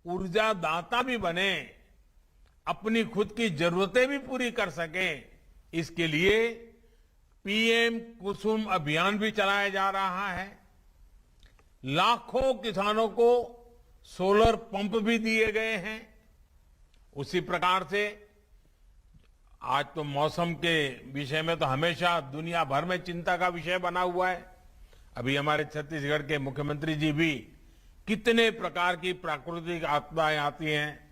ऊर्जा दाता भी बने, अपनी खुद की जरूरतें भी पूरी कर सके, इसके लिए पीएम कुसुम अभियान भी चलाया जा रहा है। लाखों किसानों को सोलर पंप भी दिए गए हैं। उसी प्रकार से आज तो मौसम के विषय में तो हमेशा दुनिया भर में चिंता का विषय बना हुआ है। अभी हमारे छत्तीसगढ़ के मुख्यमंत्री जी भी कितने प्रकार की प्राकृतिक आपदाएं आती हैं,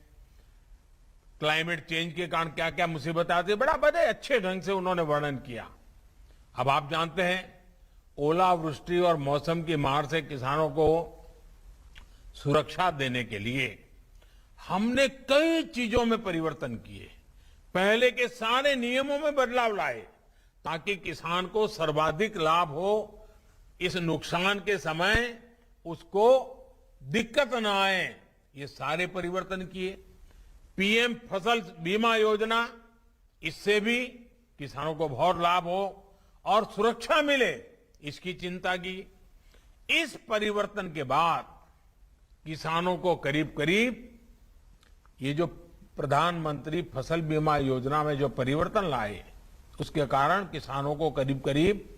क्लाइमेट चेंज के कारण क्या क्या मुसीबत आती है, बड़ा बड़े अच्छे ढंग से उन्होंने वर्णन किया। अब आप जानते हैं, ओलावृष्टि और मौसम की मार से किसानों को सुरक्षा देने के लिए हमने कई चीजों में परिवर्तन किए। पहले के सारे नियमों में बदलाव लाए ताकि किसान को सर्वाधिक लाभ हो, इस नुकसान के समय उसको दिक्कत न आए, ये सारे परिवर्तन किए। पीएम फसल बीमा योजना, इससे भी किसानों को बहुत लाभ हो और सुरक्षा मिले, इसकी चिंता की। इस परिवर्तन के बाद किसानों को करीब करीब ये जो प्रधानमंत्री फसल बीमा योजना में जो परिवर्तन लाए, उसके कारण किसानों को करीब करीब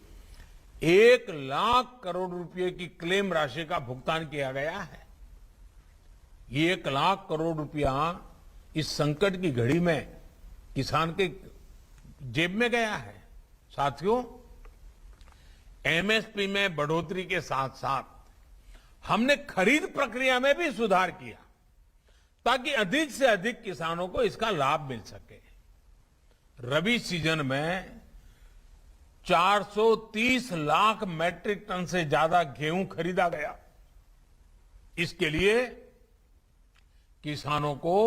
1 लाख करोड़ रुपए की क्लेम राशि का भुगतान किया गया है। ये 1 लाख करोड़ रुपया इस संकट की घड़ी में किसान के जेब में गया है। साथियों, एमएसपी में बढ़ोतरी के साथ साथ हमने खरीद प्रक्रिया में भी सुधार किया ताकि अधिक से अधिक किसानों को इसका लाभ मिल सके। रबी सीजन में 430 लाख मैट्रिक टन से ज्यादा गेहूं खरीदा गया। इसके लिए किसानों को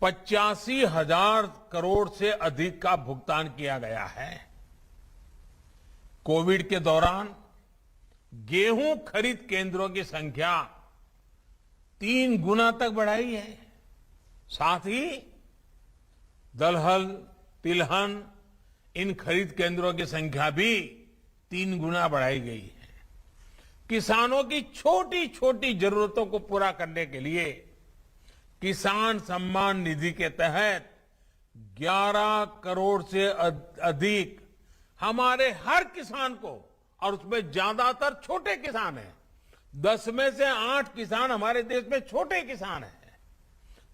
85,000 करोड़ से अधिक का भुगतान किया गया है। कोविड के दौरान गेहूं खरीद केंद्रों की संख्या 3 गुना तक बढ़ाई है। साथ ही दलहन, तिलहन, इन खरीद केंद्रों की संख्या भी 3 गुना बढ़ाई गई है। किसानों की छोटी छोटी जरूरतों को पूरा करने के लिए किसान सम्मान निधि के तहत 11 करोड़ से अधिक हमारे हर किसान को, और उसमें ज्यादातर छोटे किसान हैं, 10 में से 8 किसान हमारे देश में छोटे किसान हैं,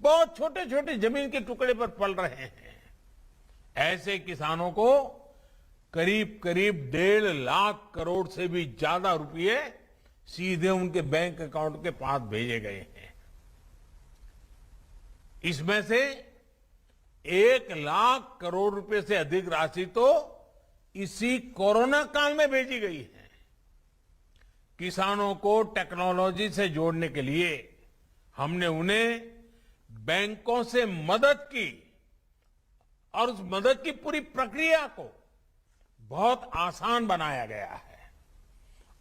बहुत छोटे छोटे जमीन के टुकड़े पर पल रहे हैं। ऐसे किसानों को करीब करीब 1.5 लाख करोड़ से भी ज्यादा रुपए सीधे उनके बैंक अकाउंट के पास भेजे गए हैं। इसमें से 1 लाख करोड़ रुपए से अधिक राशि तो इसी कोरोना काल में भेजी गई है। किसानों को टेक्नोलॉजी से जोड़ने के लिए हमने उन्हें बैंकों से मदद की और उस मदद की पूरी प्रक्रिया को बहुत आसान बनाया गया है।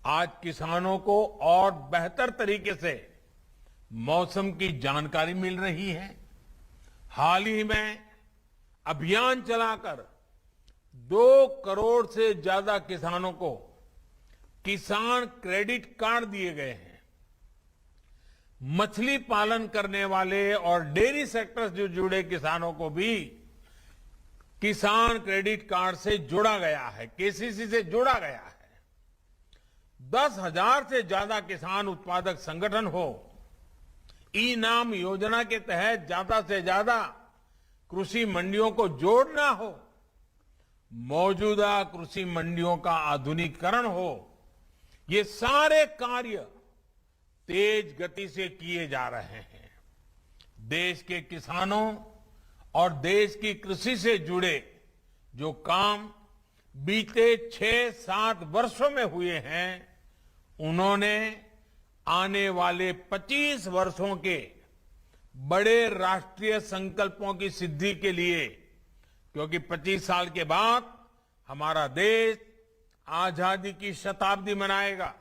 आज किसानों को और बेहतर तरीके से मौसम की जानकारी मिल रही है। हाल ही में अभियान चलाकर 2 करोड़ से ज्यादा किसानों को किसान क्रेडिट कार्ड दिए गए हैं। मछली पालन करने वाले और डेयरी सेक्टर से जुड़े किसानों को भी किसान क्रेडिट कार्ड से जोड़ा गया है, केसीसी से जोड़ा गया है। 10,000 से ज्यादा किसान उत्पादक संगठन हो, ई नाम योजना के तहत ज्यादा से ज्यादा कृषि मंडियों को जोड़ना हो, मौजूदा कृषि मंडियों का आधुनिकीकरण हो, ये सारे कार्य तेज गति से किए जा रहे हैं। देश के किसानों और देश की कृषि से जुड़े जो काम बीते 6-7 वर्षों में हुए हैं, उन्होंने आने वाले 25 वर्षों के बड़े राष्ट्रीय संकल्पों की सिद्धि के लिए, क्योंकि 25 साल के बाद हमारा देश आजादी की शताब्दी मनाएगा।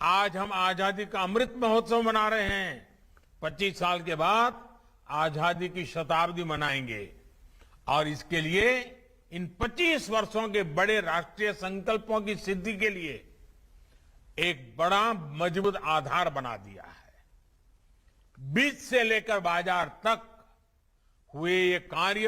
आज हम आजादी का अमृत महोत्सव मना रहे हैं, 25 साल के बाद आजादी की शताब्दी मनाएंगे और इसके लिए इन 25 वर्षों के बड़े राष्ट्रीय संकल्पों की सिद्धि के लिए एक बड़ा मजबूत आधार बना दिया है। बीज से लेकर बाजार तक हुए ये कार्य